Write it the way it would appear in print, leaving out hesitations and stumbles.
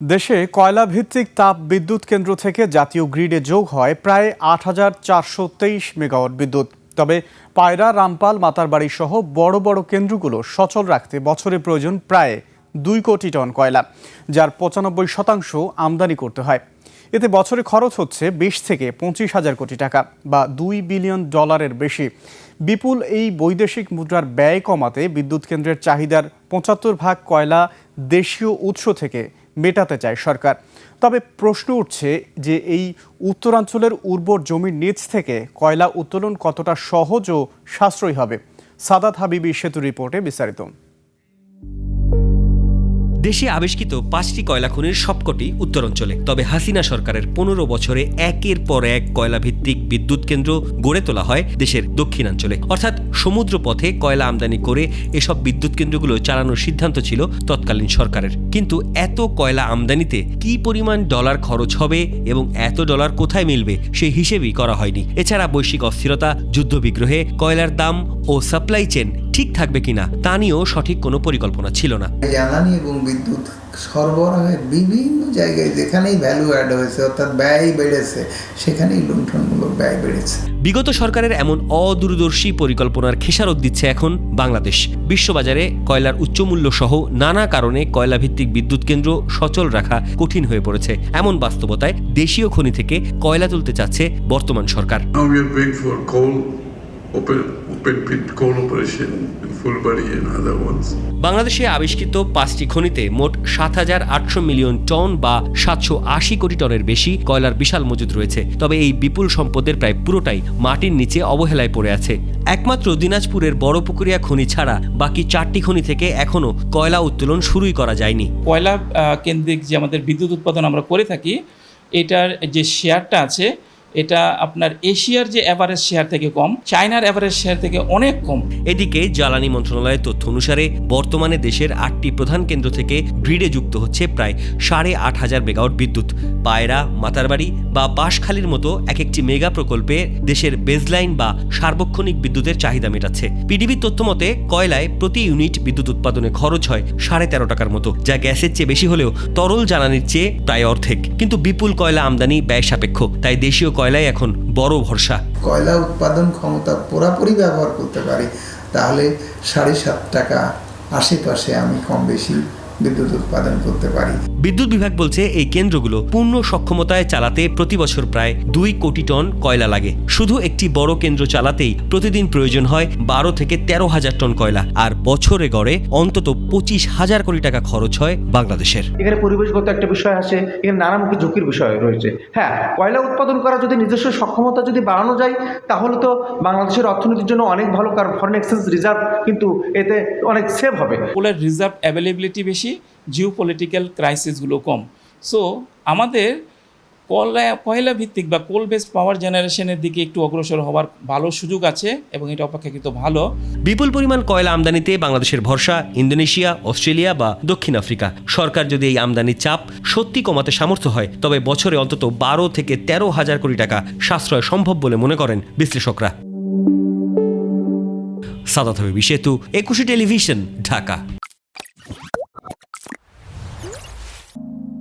দেশে কয়লাভিত্তিক তাপ বিদ্যুৎ কেন্দ্র থেকে জাতীয় গ্রিডে যোগ হয় প্রায় ৮,৪২৩ মেগাওয়াট বিদ্যুৎ। তবে পায়রা, রামপাল, মাতারবাড়ি সহ বড় বড় কেন্দ্রগুলো সচল রাখতে বছরে প্রয়োজন প্রায় ২ কোটি টন কয়লা, যার ৯৫% আমদানি করতে হয়। এতে বছরে খরচ হচ্ছে ২০ থেকে ২৫ হাজার কোটি টাকা বা $২ বিলিয়ন বেশি। বিপুল এই বৈদেশিক মুদ্রার ব্যয় কমাতে বিদ্যুৎ কেন্দ্রের চাহিদার ৭৫% কয়লা দেশীয় উৎস থেকে মেটাতে চায় সরকার। তবে প্রশ্ন উঠছে যে এই উত্তরাঞ্চলের উর্বর জমির নিচ থেকে কয়লা উত্তোলন কতটা সহজ ও সাশ্রয়ী হবে। সাদাত হাবিবি সেতু রিপোর্টে বিস্তারিত। দেশে আবিষ্কৃত ৫টি কয়লা খনির সবকটি উত্তরাঞ্চলে। তবে হাসিনা সরকারের ১৫ বছরে একের পর এক কয়লাভিত্তিক বিদ্যুৎ কেন্দ্র গড়ে তোলা হয় দেশের দক্ষিণাঞ্চলে। অর্থাৎ সমুদ্র পথে কয়লা আমদানি করে এসব বিদ্যুৎ কেন্দ্রগুলো চালানোর সিদ্ধান্ত ছিল তৎকালীন সরকারের। কিন্তু এত কয়লা আমদানিতে কি পরিমাণ ডলার খরচ হবে এবং এত ডলার কোথায় মিলবে সেই হিসেবই করা হয়নি। এছাড়া বৈশ্বিক অস্থিরতা, যুদ্ধবিগ্রহে কয়লার দাম ও সাপ্লাই চেন ঠিক থাকবে কিনা তা নিয়েও সঠিক কোনো পরিকল্পনা ছিল না। জ্বালানি এবং বিদ্যুৎ সরবরাহের বিভিন্ন জায়গায় যেখানেই ভ্যালু অ্যাড হয়েছে, অর্থাৎ ব্যয় বেড়েছে, সেখানেই লুণ্ঠনমূলক ব্যয় বেড়েছে। বিগত সরকারের এমন অদূরদর্শী পরিকল্পনার খেসারত দিচ্ছে এখন বাংলাদেশ। বিশ্ববাজারে কয়লার উচ্চমূল্য সহ নানা কারণে কয়লাভিত্তিক বিদ্যুৎ কেন্দ্র সচল রাখা কঠিন হয়ে পড়েছে। এমন বাস্তবতায় দেশীয় খনি থেকে কয়লা তুলতে চাচ্ছে বর্তমান সরকার। বাংলাদেশে আবিষ্কৃত 5টি খনিতে মোট ৭,৮০০ মিলিয়ন টন বা ৭৮০ কোটি টনের বেশি কয়লার বিশাল মজুদ রয়েছে। তবে এই বিপুল সম্পদের প্রায় পুরোটাই মাটির নিচে অবহেলায় পড়ে আছে। একমাত্র দিনাজপুরের বড়পুকুরিয়া খনি ছাড়া বাকি 4টি খনি থেকে এখনো কয়লা উত্তোলন শুরুই করা যায়নি। কয়লা কেন্দ্রিক যে আমাদের বিদ্যুৎ উৎপাদন আমরা করে থাকি, এটার যে শেয়ারটা আছে এটা আপনার এশিয়ার যে অ্যাভারেজ শেয়ার থেকে কম, চায়নার অ্যাভারেজ শেয়ার থেকে অনেক কম। এদিকে জ্বালানি মন্ত্রণালয়ের তথ্য অনুসারে বর্তমানে দেশের 8টি প্রধান কেন্দ্র থেকে গ্রিডে যুক্ত হচ্ছে প্রায় ৮,৫০০ মেগাওয়াট বিদ্যুৎ। পায়রা, মাতারবাড়ি বা বাঁশখালীর মতো এক একটি মেগা প্রকল্পে দেশের বেজলাইন বা সার্বক্ষণিক বিদ্যুতের চাহিদা মেটাচ্ছে। পিডিবির তথ্য মতে কয়লায় প্রতি ইউনিট বিদ্যুৎ উৎপাদনে খরচ হয় 13.5 টাকার মতো, যা গ্যাসের চেয়ে বেশি হলেও তরল জ্বালানির চেয়ে প্রায় অর্ধেক। কিন্তু বিপুল কয়লা আমদানি ব্যয় সাপেক্ষ, তাই দেশীয় কয়লাই এখন বড় ভরসা। কয়লা উৎপাদন ক্ষমতা পুরোপুরি ব্যবহার করতে পারি তাহলে 7.5 টাকা আশেপাশে আমি কম বেশি বিদ্যুৎ উৎপাদন করতে পারি। বিদ্যুৎ বিভাগ বলছে এই কেন্দ্রগুলো পূর্ণ সক্ষমতায় চালাতে প্রতি বছর প্রায় 2 কোটি টন কয়লা লাগে। শুধু একটি বড় কেন্দ্র চালাতেই প্রতিদিন প্রয়োজন হয় 12 থেকে 13 হাজার টন কয়লা, আর বছরে গড়ে অন্তত 25,000 কোটি টাকা খরচ হয় বাংলাদেশের। এখানে পরিবেশগত একটা বিষয় আসে, এখানে নানামুখী ঝুঁকির বিষয় রয়েছে। হ্যাঁ, কয়লা উৎপাদন করা যদি নিজস্ব সক্ষমতা যদি বাড়ানো যায় তাহলে তো বাংলাদেশের অর্থনীতির জন্য অনেক ভালো, কারণ ফরেন এক্সচেঞ্জ রিজার্ভ কিন্তু এতে অনেক সেভ হবে। কোলের রিজার্ভ অ্যাভেলেবিলিটি বেশি, জিওপলিটিক্যাল ক্রাইসিসগুলো কম। সো আমাদের কয়লা ভিত্তিক বা কোল বেসড পাওয়ার জেনারেশনের দিকে একটু অগ্রসর হওয়ার ভালো সুযোগ আছে এবং এটা অপেক্ষাকৃত ভালো। বিপুল পরিমাণ কয়লা আমদানিতে বাংলাদেশের ভরসা ইন্দোনেশিয়া, অস্ট্রেলিয়া বা দক্ষিণ আফ্রিকা। সরকার যদি এই আমদানির চাপ সত্যি কমাতে সামর্থ্য হয় তবে বছরে অন্তত 12 থেকে 13 হাজার কোটি টাকা সাশ্রয় সম্ভব বলে মনে করেন বিশ্লেষকরা। সাদাত হাবিবি সেতু, 21 টেলিভিশন, ঢাকা।